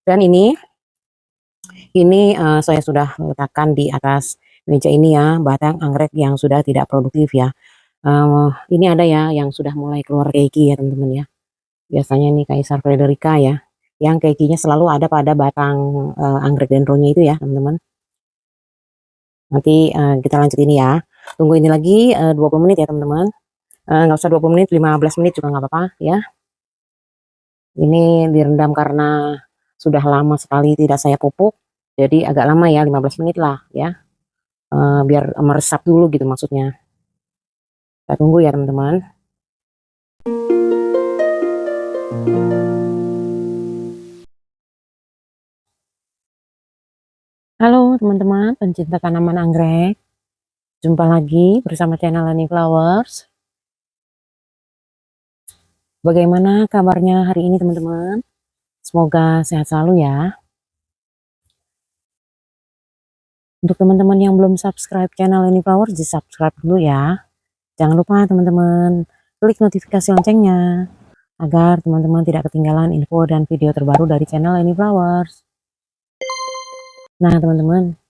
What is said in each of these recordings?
Dan ini saya sudah meletakkan di atas meja ini ya, batang anggrek yang sudah tidak produktif ya. Ini ada ya yang sudah mulai keluar keiki ya teman-teman ya. Biasanya ini Kaisar Frederica ya, yang keikinya selalu ada pada batang anggrek dendronya itu ya teman-teman. Nanti kita lanjut ini ya. Tunggu ini lagi 20 menit ya teman-teman. Nggak usah 20 menit, 15 menit juga nggak apa-apa ya. Ini direndam karena sudah lama sekali tidak saya pupuk. Jadi agak lama ya, 15 menit lah ya. Biar meresap dulu gitu maksudnya. Kita tunggu ya teman-teman. Halo teman-teman pencinta tanaman anggrek. Jumpa lagi bersama channel Lani Flowers. Bagaimana kabarnya hari ini teman-teman? Semoga sehat selalu ya. Untuk teman-teman yang belum subscribe channel Lani Flowers, di subscribe dulu ya. Jangan lupa teman-teman klik notifikasi loncengnya agar teman-teman tidak ketinggalan info dan video terbaru dari channel Lani Flowers. Nah teman-teman,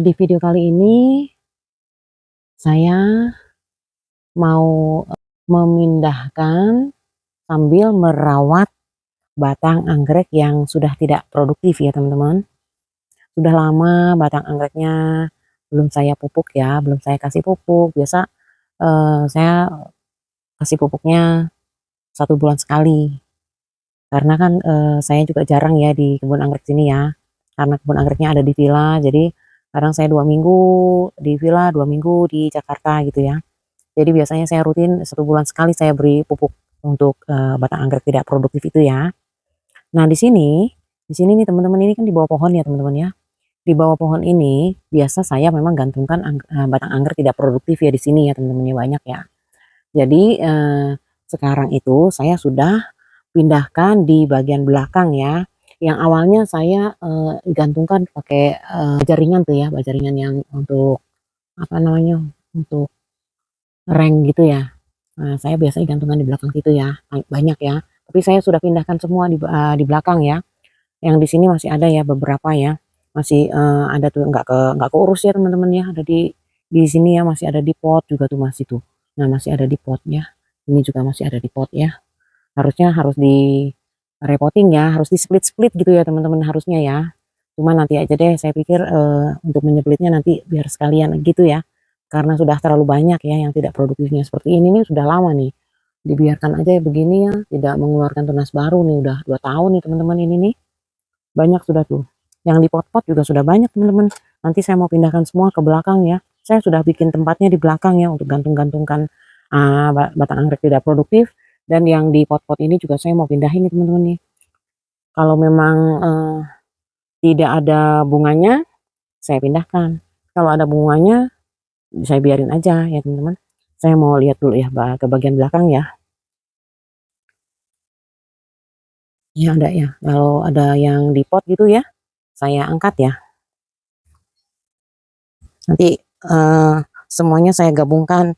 di video kali ini saya mau memindahkan sambil merawat batang anggrek yang sudah tidak produktif ya teman-teman. Sudah lama batang anggreknya belum saya pupuk ya, belum saya kasih pupuk. Biasa saya kasih pupuknya 1 bulan sekali. Karena kan saya juga jarang ya di kebun anggrek sini ya. Karena kebun anggreknya ada di villa, jadi kadang saya 2 minggu di villa, 2 minggu di Jakarta gitu ya. Jadi biasanya saya rutin 1 bulan sekali saya beri pupuk untuk batang anggrek tidak produktif itu ya. Nah di sini nih teman-teman, ini kan di bawah pohon ya teman-teman ya. Di bawah pohon ini biasa saya memang gantungkan batang anggrek tidak produktif ya di sini ya teman-teman ya, banyak ya. Jadi sekarang itu saya sudah pindahkan di bagian belakang ya. Yang awalnya saya gantungkan pakai baja ringan tuh ya, baja ringan yang untuk apa namanya, untuk reng gitu ya. Nah, saya biasanya gantungan di belakang situ ya, banyak ya. Tapi saya sudah pindahkan semua di belakang ya. Yang di sini masih ada ya beberapa ya. Masih ada tuh nggak keurus ya teman-teman ya. Ada di sini ya, masih ada di pot juga tuh masih tuh. Nah, masih ada di potnya. Ini juga masih ada di pot ya. Harusnya harus di repotting ya, harus di split-split gitu ya teman-teman harusnya ya. Cuma nanti aja deh, saya pikir untuk menyeplitnya nanti biar sekalian gitu ya. Karena sudah terlalu banyak ya yang tidak produktifnya seperti ini nih, sudah lama nih. Dibiarkan aja ya begini ya, tidak mengeluarkan tunas baru nih, udah 2 tahun nih teman-teman ini nih. Banyak sudah tuh. Yang di pot-pot juga sudah banyak teman-teman. Nanti saya mau pindahkan semua ke belakang ya. Saya sudah bikin tempatnya di belakang ya untuk gantung-gantungkan batang anggrek tidak produktif. Dan yang di pot-pot ini juga saya mau pindahin nih teman-teman nih. Kalau memang tidak ada bunganya, saya pindahkan. Kalau ada bunganya, saya biarin aja ya teman-teman. Saya mau lihat dulu ya ke bagian belakang ya. Ya ada ya. Kalau ada yang di pot gitu ya, saya angkat ya. Nanti semuanya saya gabungkan,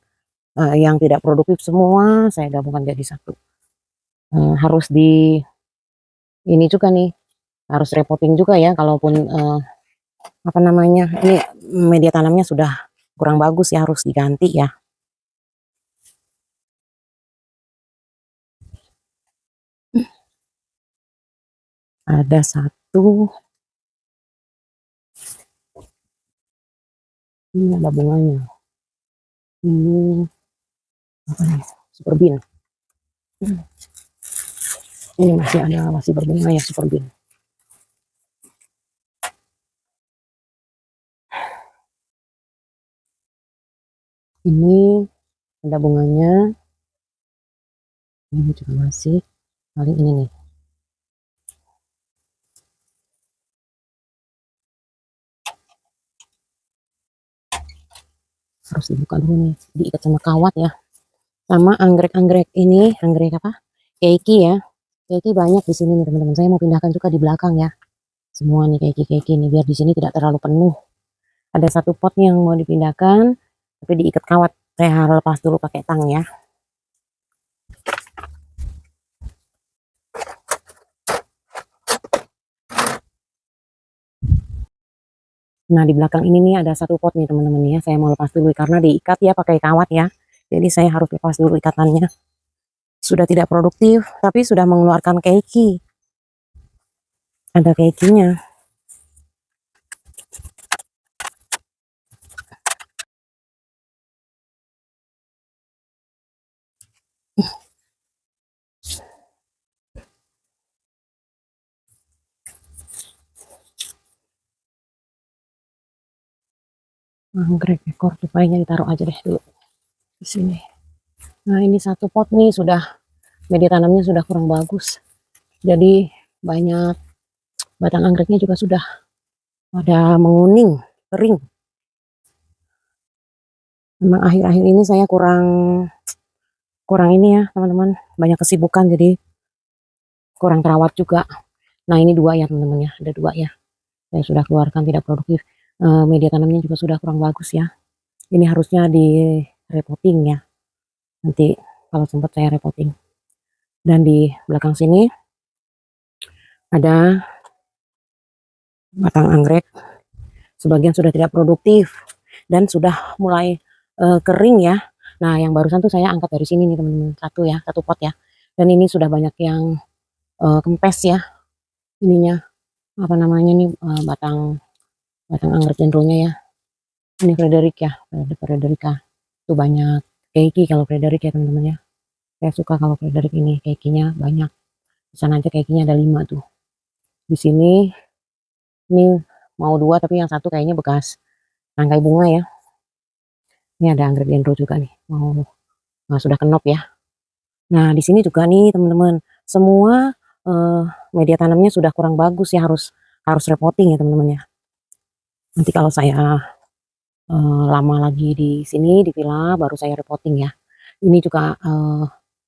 yang tidak produktif semua saya gabungkan jadi satu. Harus di ini juga nih, harus repotting juga ya kalaupun apa namanya, ini media tanamnya sudah kurang bagus ya, harus diganti ya. Ada satu, ini ada bunganya. Ini apa nih? Super bean. Ini masih berbunga ya super bean. Ini ada bunganya. Ini juga masih, paling ini nih. Harus dibuka dulu nih, diikat sama kawat ya. Sama anggrek-anggrek ini, anggrek apa? Keiki ya. Keiki banyak di sini nih teman-teman. Saya mau pindahkan juga di belakang ya. Semua nih keiki-keiki nih biar di sini tidak terlalu penuh. Ada satu pot yang mau dipindahkan, tapi diikat kawat. Saya lepas dulu pakai tang ya. Nah, di belakang ini nih ada satu pot nih teman-teman ya. Saya mau lepas dulu karena diikat ya pakai kawat ya. Jadi saya harus lepas dulu ikatannya. Sudah tidak produktif, tapi sudah mengeluarkan keiki. Ada keikinya. Anggrek ekor tupainya ditaruh aja deh dulu di sini. Nah, ini satu pot nih sudah media tanamnya sudah kurang bagus. Jadi banyak batang anggreknya juga sudah pada menguning, kering. Memang akhir-akhir ini saya kurang kurang ini ya teman-teman, banyak kesibukan jadi kurang terawat juga. Nah, ini dua ya teman-teman ya, ada dua ya. Saya sudah keluarkan tidak produktif. Media tanamnya juga sudah kurang bagus ya. Ini harusnya di repotting ya. Nanti kalau sempat saya repotting. Dan di belakang sini ada batang anggrek. Sebagian sudah tidak produktif dan sudah mulai kering ya. Nah, yang barusan tuh saya angkat dari sini nih teman-teman, satu ya, satu pot ya. Dan ini sudah banyak yang kempes ya. Ininya apa namanya nih batang batang anggrek jendronya ya. Ini Frederick ya, Frederica. Itu banyak keiki kalau Frederick ya teman-teman ya. Saya suka kalau Frederick ini keikinya banyak. Di sana aja keikinya ada 5 tuh. Di sini ini mau 2 tapi yang satu kayaknya bekas rangkai bunga ya. Ini ada anggrek dendro juga nih, mau sudah kenop ya. Nah, di sini juga nih teman-teman, semua eh, media tanamnya sudah kurang bagus ya, harus harus repotting ya teman-teman ya. Nanti kalau saya lama lagi di sini di villa baru saya repotting ya. Ini juga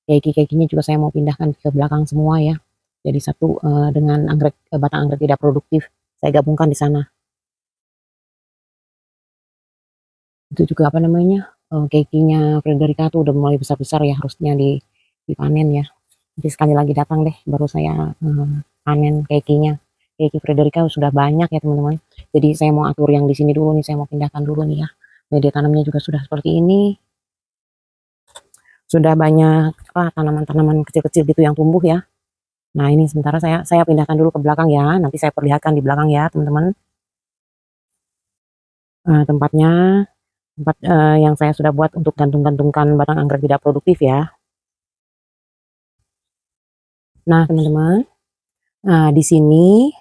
keiki-keikinya juga saya mau pindahkan ke belakang semua ya. Jadi satu dengan anggrek batang anggrek tidak produktif saya gabungkan di sana. Itu juga apa namanya keikinya Frederica tuh udah mulai besar-besar ya, harusnya dipanen ya. Nanti sekali lagi datang deh baru saya panen keikinya. Keiki Frederica sudah banyak ya teman-teman. Jadi saya mau atur yang di sini dulu nih, saya mau pindahkan dulu nih ya. Media tanamnya juga sudah seperti ini. Sudah banyak tanaman-tanaman kecil-kecil gitu yang tumbuh ya. Nah, ini sementara saya pindahkan dulu ke belakang ya. Nanti saya perlihatkan di belakang ya teman-teman. Tempatnya tempat yang saya sudah buat untuk gantung-gantungkan batang anggrek tidak produktif ya. Nah, teman-teman, di sini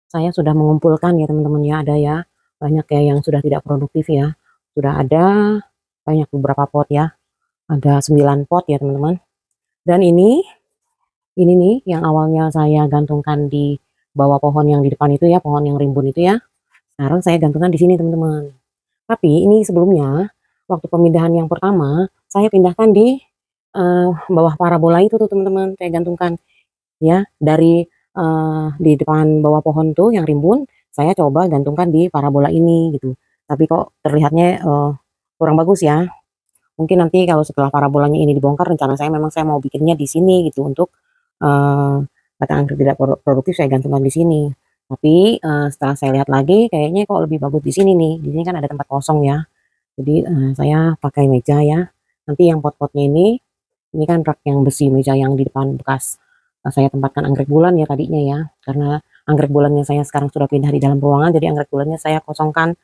saya sudah mengumpulkan ya teman-teman ya, ada ya banyak ya yang sudah tidak produktif ya. Sudah ada banyak beberapa pot ya. Ada 9 pot ya teman-teman. Dan ini nih yang awalnya saya gantungkan di bawah pohon yang di depan itu ya, pohon yang rimbun itu ya. Sekarang saya gantungkan di sini teman-teman. Tapi ini sebelumnya waktu pemindahan yang pertama saya pindahkan di bawah parabola itu tuh teman-teman. Saya gantungkan ya dari di depan bawah pohon tuh yang rimbun, saya coba gantungkan di parabola ini gitu. Tapi kok terlihatnya kurang bagus ya. Mungkin nanti kalau setelah parabolanya ini dibongkar, rencana saya memang saya mau bikinnya di sini gitu untuk batang anggrek tidak produktif saya gantungkan di sini. Tapi setelah saya lihat lagi kayaknya kok lebih bagus di sini nih. Di sini kan ada tempat kosong ya. Jadi saya pakai meja ya. Nanti yang pot-potnya ini kan rak yang besi meja yang di depan bekas saya tempatkan anggrek bulan ya tadinya ya. Karena anggrek bulannya saya sekarang sudah pindah di dalam ruangan, jadi anggrek bulannya saya kosongkan.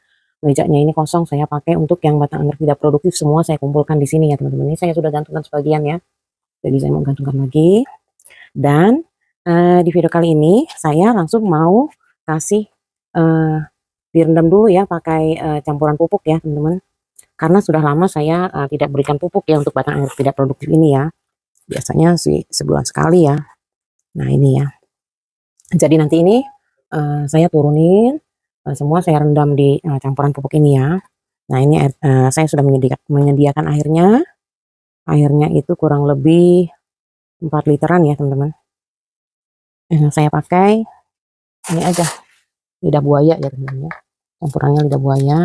Mejanya ini kosong saya pakai untuk yang batang anggrek tidak produktif semua saya kumpulkan di sini ya teman-teman. Ini saya sudah gantungkan sebagian ya. Jadi saya mau gantungkan lagi. Dan di video kali ini saya langsung mau kasih direndam dulu ya pakai campuran pupuk ya teman-teman. Karena sudah lama saya tidak berikan pupuk ya untuk batang anggrek tidak produktif ini ya. Biasanya sih sebulan sekali ya. Nah, ini ya. Jadi nanti ini saya turunin semua saya rendam di campuran pupuk ini ya. Nah, ini saya sudah menyediakan airnya. Airnya itu kurang lebih 4 literan ya teman-teman. Saya pakai ini aja lidah buaya ya teman-teman ya. Campurannya lidah buaya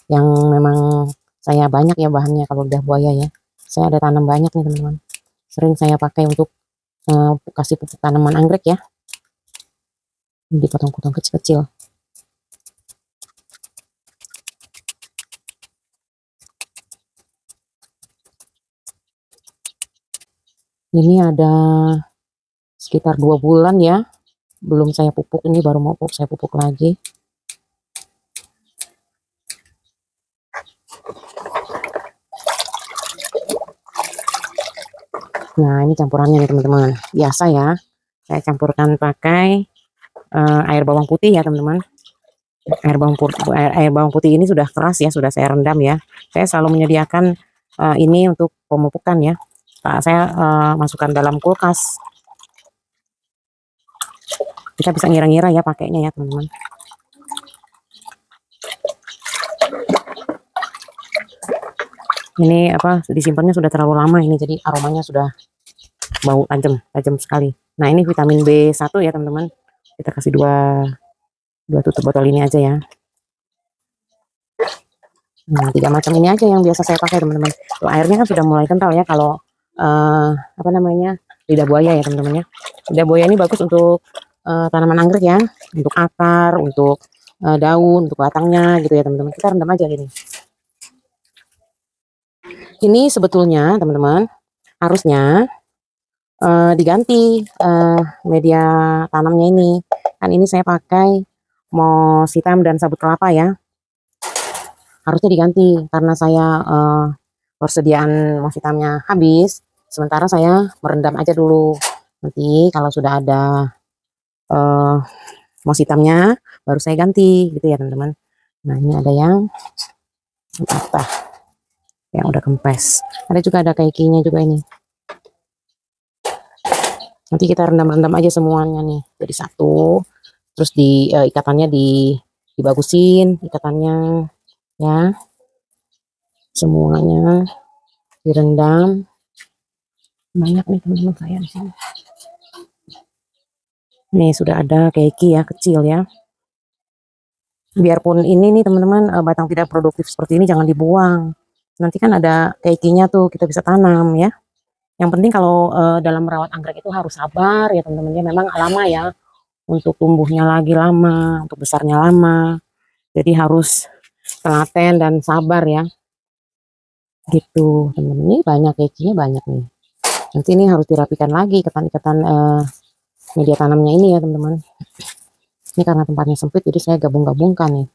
yang memang saya banyak ya bahannya kalau lidah buaya ya. Saya ada tanam banyak nih teman-teman. Sering saya pakai untuk kasih pupuk tanaman anggrek ya. Ini dipotong-potong kecil-kecil. Ini ada sekitar 2 bulan ya, belum saya pupuk, ini baru mau saya pupuk lagi. Nah, ini campurannya nih teman-teman. Biasa ya, saya campurkan pakai air bawang putih ya teman-teman. Air bawang putih ini sudah keras ya, sudah saya rendam ya. Saya selalu menyediakan ini untuk pemupukan ya. Saya masukkan dalam kulkas. Kita bisa ngira-ngira ya pakainya ya teman-teman. Ini apa, disimpannya sudah terlalu lama ini, jadi aromanya sudah bau tajam sekali. Nah, ini vitamin B1 ya teman-teman. Kita kasih dua tutup botol ini aja ya. Nah, 3 macam ini aja yang biasa saya pakai teman-teman. Airnya kan sudah mulai kental ya, kalau apa namanya, lidah buaya ya teman-teman ya. Lidah buaya ini bagus untuk tanaman anggrek ya, untuk akar, untuk daun, untuk batangnya gitu ya teman-teman. Kita rendam aja gini. Ini sebetulnya teman-teman harusnya diganti media tanamnya ini. Kan ini saya pakai moss hitam dan sabut kelapa ya. Harusnya diganti karena saya persediaan moss hitamnya habis. Sementara saya merendam aja dulu. Nanti kalau sudah ada moss hitamnya baru saya ganti gitu ya teman-teman. Nah, ini ada yang patah, yang udah kempes. Ada juga, ada kaikinya juga ini. Nanti kita rendam-rendam aja semuanya nih jadi satu. Terus di ikatannya dibagusin ikatannya ya. Semuanya direndam. Banyak nih teman-teman saya di sini. Nih sudah ada keiki ya, kecil ya. Biarpun ini nih teman-teman batang tidak produktif seperti ini jangan dibuang. Nanti kan ada keikinya tuh, kita bisa tanam ya. Yang penting kalau dalam merawat anggrek itu harus sabar ya teman-teman ya. Memang lama ya, untuk tumbuhnya lagi lama, untuk besarnya lama. Jadi harus telaten dan sabar ya. Gitu teman-teman. Ini banyak keikinya, banyak nih. Nanti ini harus dirapikan lagi ikatan-ikatan media tanamnya ini ya teman-teman. Ini karena tempatnya sempit jadi saya gabung-gabungkan nih.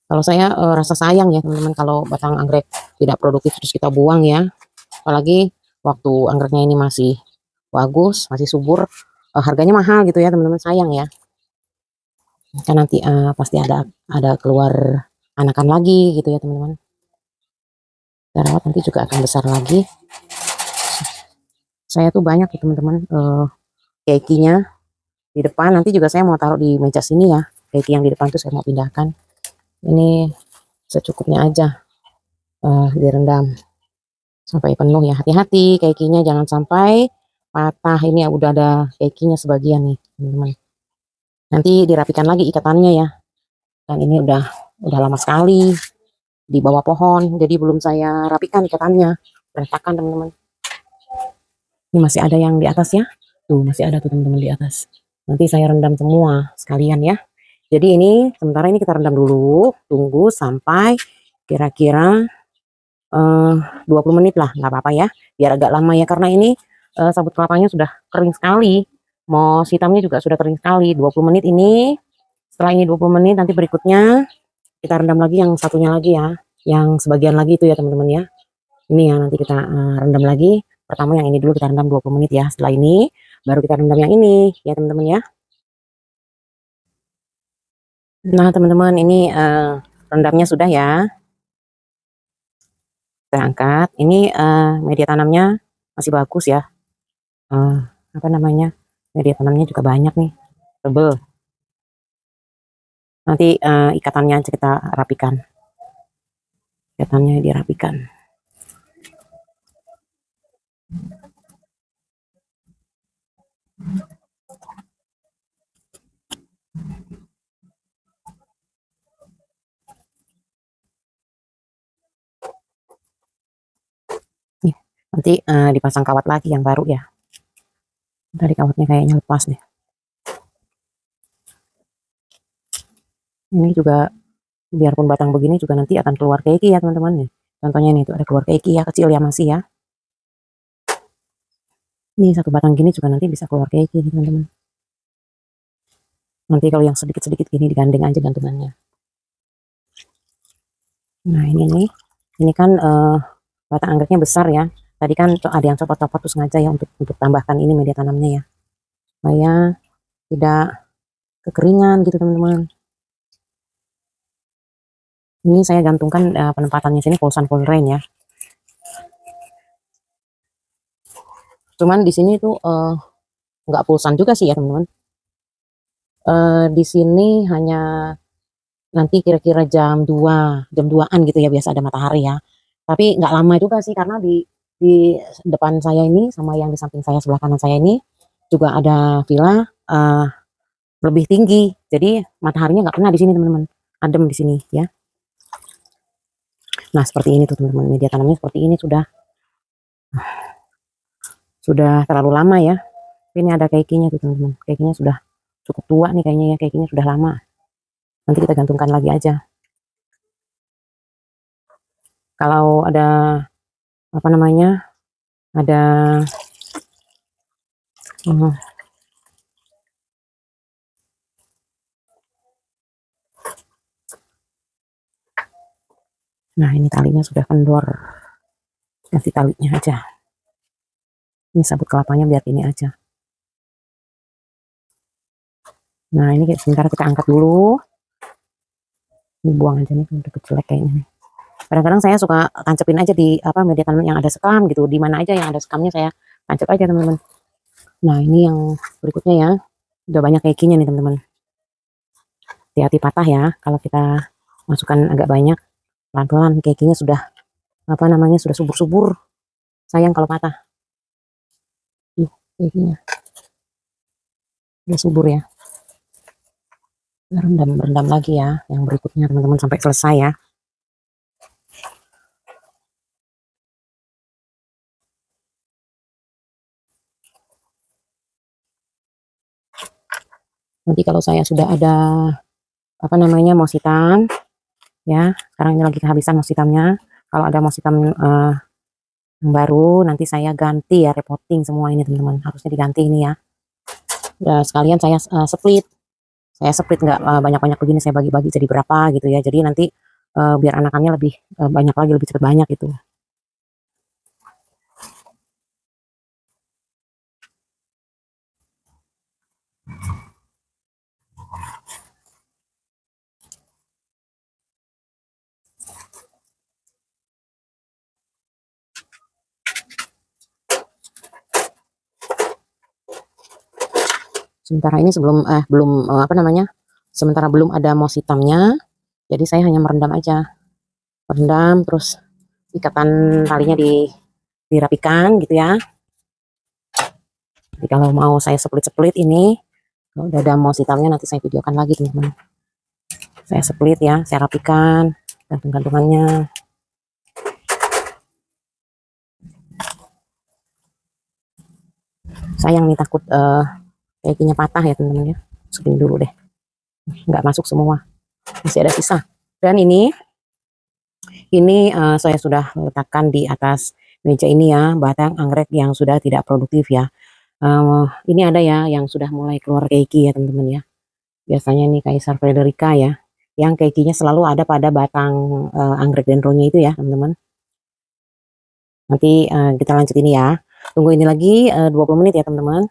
Kalau saya rasa sayang ya teman-teman kalau batang anggrek tidak produktif terus kita buang ya. Apalagi waktu anggreknya ini masih bagus, masih subur, harganya mahal gitu ya teman-teman, sayang ya. Kan nanti pasti ada keluar anakan lagi gitu ya teman-teman. Kita rawat nanti juga akan besar lagi. Saya tuh banyak ya teman-teman keikinya di depan. Nanti juga saya mau taruh di meja sini ya. Keiki yang di depan tuh saya mau pindahkan. Ini secukupnya aja direndam sampai penuh ya. Hati-hati keikinya jangan sampai patah. Ini udah ada keikinya sebagian nih teman-teman. Nanti dirapikan lagi ikatannya ya. Dan ini udah lama sekali di bawah pohon, jadi belum saya rapikan ikatannya. Berantakan teman-teman. Ini masih ada yang di atas ya. Tuh masih ada tuh teman-teman di atas. Nanti saya rendam semua sekalian ya. Jadi ini sementara ini kita rendam dulu, tunggu sampai kira-kira 20 menit lah, nggak apa-apa ya. Biar agak lama ya, karena ini sabut kelapanya sudah kering sekali. Moss hitamnya juga sudah kering sekali. 20 menit ini. Setelah ini 20 menit nanti berikutnya kita rendam lagi yang satunya lagi ya. Yang sebagian lagi itu ya teman-teman ya. Ini yang nanti kita rendam lagi. Pertama yang ini dulu kita rendam 20 menit ya. Setelah ini baru kita rendam yang ini ya teman-teman ya. Nah teman-teman, ini rendamnya sudah ya. Kita angkat. Ini media tanamnya masih bagus ya. Apa namanya? Media tanamnya juga banyak nih. Tebel. Nanti ikatannya aja kita rapikan. Ikatannya dirapikan. Nih, nanti dipasang kawat lagi yang baru ya. Dari kawatnya kayaknya lepas deh. Ini juga biarpun batang begini juga nanti akan keluar keiki ya teman-teman. Contohnya nih tuh ada keluar keiki ya, kecil ya masih ya. Ini satu batang gini juga nanti bisa keluar keiki nih teman-teman. Nanti kalau yang sedikit-sedikit gini digandeng aja gantungannya. Nah ini nih, ini kan batang anggreknya besar ya. Tadi kan ada yang copot-copot tuh sengaja ya untuk tambahkan ini media tanamnya ya, supaya tidak kekeringan gitu teman-teman. Ini saya gantungkan penempatannya sini pulsan full rain ya. Cuman di sini tuh nggak pulsan juga sih ya teman-teman. Di sini hanya nanti kira-kira jam 2-an gitu ya, biasa ada matahari ya. Tapi nggak lama juga sih, karena di depan saya ini sama yang di samping saya sebelah kanan saya ini juga ada villa lebih tinggi. Jadi mataharinya nggak kena di sini teman-teman. Adem di sini ya. Nah seperti ini tuh teman-teman, media tanamnya seperti ini sudah terlalu lama ya. Ini ada keikinya tuh teman-teman. Keikinya sudah cukup tua nih kayaknya ya, keikinya sudah lama. Nanti kita gantungkan lagi aja. Kalau ada apa namanya, ada nah ini talinya sudah kendor, ganti talinya aja. Ini sabut kelapanya biar ini aja. Nah ini sebentar kita angkat dulu. Ini buang aja nih, udah jelek kayaknya nih. Kadang-kadang saya suka tancepin aja di media tanam yang ada sekam gitu, di mana aja yang ada sekamnya saya tancap aja teman-teman. Nah ini yang berikutnya ya, udah banyak keikinya nih teman-teman. Hati-hati patah ya kalau kita masukkan agak banyak. Pelan-pelan keikinya sudah sudah subur-subur. Sayang kalau patah. Keikinya udah subur ya. Rendam lagi ya yang berikutnya teman-teman sampai selesai ya. Nanti kalau saya sudah ada mouse hitam ya, sekarang ini lagi kehabisan mouse hitamnya. Kalau ada mouse hitam yang baru nanti saya ganti ya, repotting semua ini teman-teman, harusnya diganti ini ya. Sekalian saya split nggak banyak-banyak begini, saya bagi-bagi jadi berapa gitu ya, jadi nanti biar anakannya lebih banyak lagi, lebih cepat banyak gitu. Sementara ini sementara belum ada mouse hitamnya, jadi saya hanya merendam aja, merendam terus ikatan talinya dirapikan gitu ya. Jadi kalau mau saya split ini, kalau udah ada mouse hitamnya nanti saya videokan lagi teman-teman. Saya split ya, saya rapikan gantung-gantungannya. Sayang nih, takut kayaknya patah ya teman-teman ya. Masukin dulu deh, nggak masuk semua, masih ada sisa. Dan ini saya sudah letakkan di atas meja ini ya, batang anggrek yang sudah tidak produktif ya. Ini ada ya yang sudah mulai keluar keiki ya teman-teman ya. Biasanya nih Kaisar Frederica ya, yang keikinya selalu ada pada batang anggrek dendronya itu ya teman-teman. Nanti kita lanjut ini ya. Tunggu ini lagi 20 menit ya teman-teman.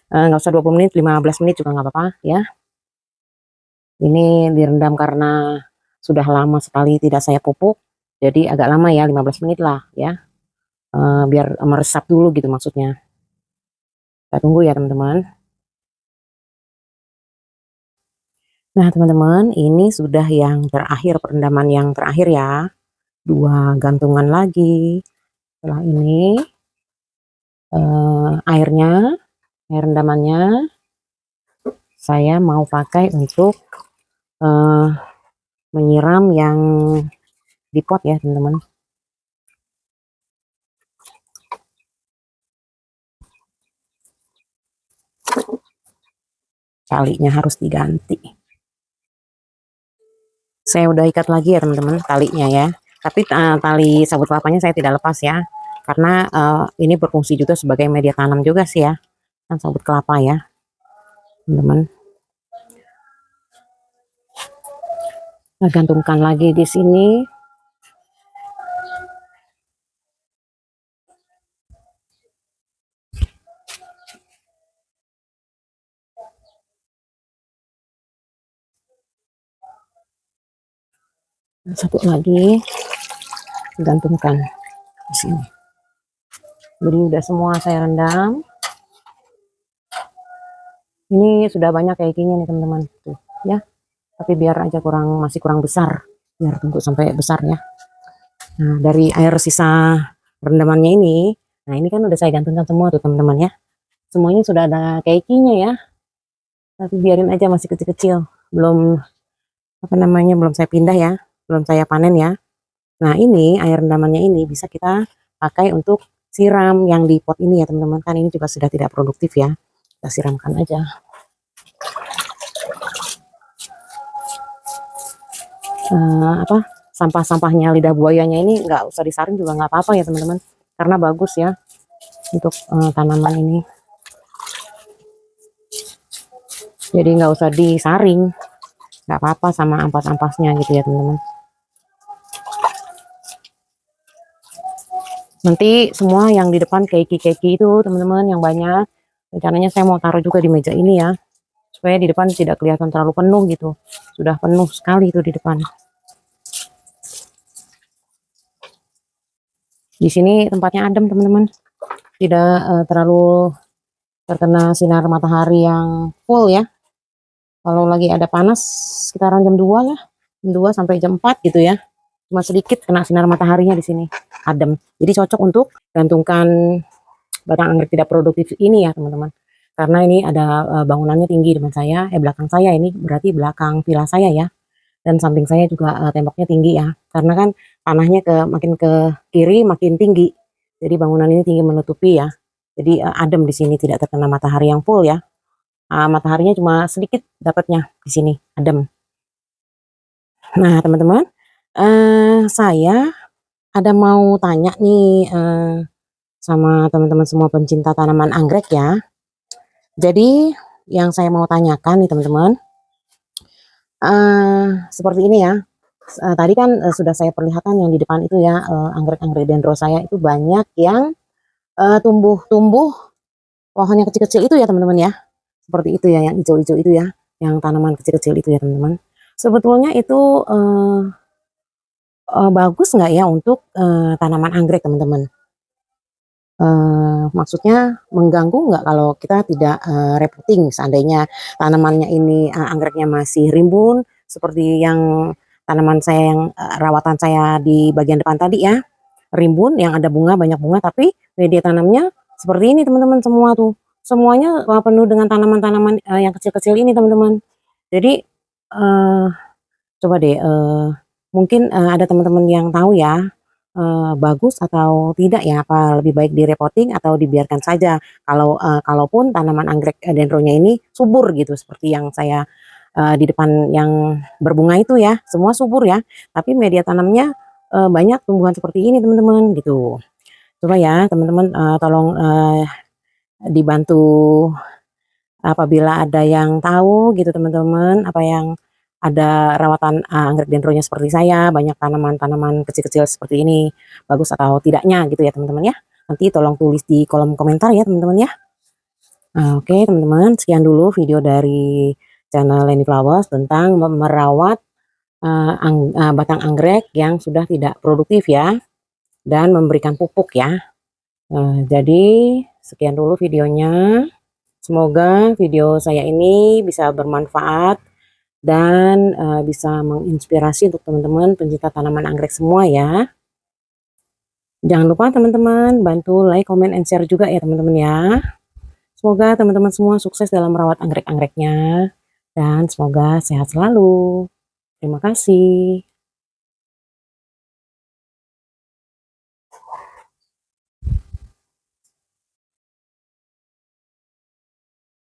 Nggak usah 20 menit, 15 menit juga nggak apa-apa ya. Ini direndam karena sudah lama sekali tidak saya pupuk, jadi agak lama ya, 15 menit lah ya. Biar meresap dulu gitu maksudnya. Kita tunggu ya teman-teman. Nah teman-teman, ini sudah yang terakhir, perendaman yang terakhir ya. 2 gantungan lagi. Setelah ini air rendamannya saya mau pakai untuk menyiram yang di pot ya teman-teman. Talinya harus diganti. Saya udah ikat lagi ya teman-teman talinya ya. Tapi tali sabut kelapanya saya tidak lepas ya, karena ini berfungsi juga sebagai media tanam juga sih ya, kan sabut kelapa ya, teman-teman. Saya gantungkan lagi di sini. Satu lagi gantungkan di sini. Jadi udah semua saya rendam. Ini sudah banyak kayak gini nih teman-teman, tuh ya. Tapi biar aja masih kurang besar, biar tunggu sampai besar ya. Nah, dari air sisa rendamannya ini, nah ini kan udah saya gantungkan semua tuh teman-teman ya. Semuanya sudah ada keikinya ya. Tapi biarin aja masih kecil-kecil, belum apa namanya, belum saya pindah ya, belum saya panen ya. Nah, ini air rendamannya ini bisa kita pakai untuk siram yang di pot ini ya teman-teman. Kan ini juga sudah tidak produktif ya. Kita siramkan aja. Apa sampah-sampahnya lidah buayanya ini nggak usah disaring juga nggak apa-apa ya teman-teman, karena bagus ya untuk tanaman ini. Jadi nggak usah disaring, nggak apa-apa sama ampas-ampasnya gitu ya teman-teman. Nanti semua yang di depan keki-keki itu teman-teman yang banyak, rencananya saya mau taruh juga di meja ini ya, supaya di depan tidak kelihatan terlalu penuh gitu. Sudah penuh sekali itu di depan. Di sini tempatnya adem teman-teman, tidak terlalu terkena sinar matahari yang full ya. Kalau lagi ada panas sekitaran jam 2 ya, jam 2 sampai jam 4 gitu ya, cuma sedikit kena sinar mataharinya di sini, adem. Jadi cocok untuk gantungkan batang anggrek tidak produktif ini ya teman-teman, karena ini ada bangunannya tinggi depan saya, belakang saya, ini berarti belakang villa saya ya, dan samping saya juga temboknya tinggi ya, karena kan tanahnya makin ke kiri makin tinggi, jadi bangunan ini tinggi menutupi ya, jadi adem di sini, tidak terkena matahari yang full ya. Mataharinya cuma sedikit dapatnya di sini, adem. Nah teman-teman, saya ada mau tanya nih sama teman-teman semua pencinta tanaman anggrek ya. Jadi yang saya mau tanyakan nih teman-teman, seperti ini ya. Tadi kan sudah saya perlihatkan yang di depan itu ya, anggrek-anggrek dendro saya itu banyak yang tumbuh-tumbuh pohon yang kecil-kecil itu ya teman-teman ya. Seperti itu ya, yang hijau-hijau itu ya, yang tanaman kecil-kecil itu ya teman-teman. Sebetulnya itu bagus nggak ya untuk tanaman anggrek teman-teman? Maksudnya mengganggu nggak kalau kita tidak repotting seandainya tanamannya ini anggreknya masih rimbun seperti yang tanaman saya yang rawatan saya di bagian depan tadi ya, rimbun yang ada bunga, banyak bunga, tapi media tanamnya seperti ini teman-teman, semua tuh semuanya penuh dengan tanaman-tanaman yang kecil-kecil ini teman-teman. Jadi coba deh mungkin ada teman-teman yang tahu ya, bagus atau tidak ya, apa lebih baik direpotting atau dibiarkan saja kalau kalaupun tanaman anggrek dendronya ini subur gitu seperti yang saya di depan yang berbunga itu ya, semua subur ya, tapi media tanamnya banyak tumbuhan seperti ini teman-teman gitu. Coba ya teman-teman tolong dibantu apabila ada yang tahu gitu teman-teman, apa yang ada rawatan anggrek dendronya seperti saya, banyak tanaman-tanaman kecil-kecil seperti ini, bagus atau tidaknya gitu ya teman-teman ya. Nanti tolong tulis di kolom komentar ya teman-teman ya. Oke teman-teman, sekian dulu video dari channel Leni Flowers tentang merawat batang anggrek yang sudah tidak produktif ya, dan memberikan pupuk ya. Jadi sekian dulu videonya. Semoga video saya ini bisa bermanfaat dan bisa menginspirasi untuk teman-teman pencinta tanaman anggrek semua ya. Jangan lupa teman-teman bantu like, comment, and share juga ya teman-teman ya. Semoga teman-teman semua sukses dalam merawat anggrek-anggreknya dan semoga sehat selalu. Terima kasih.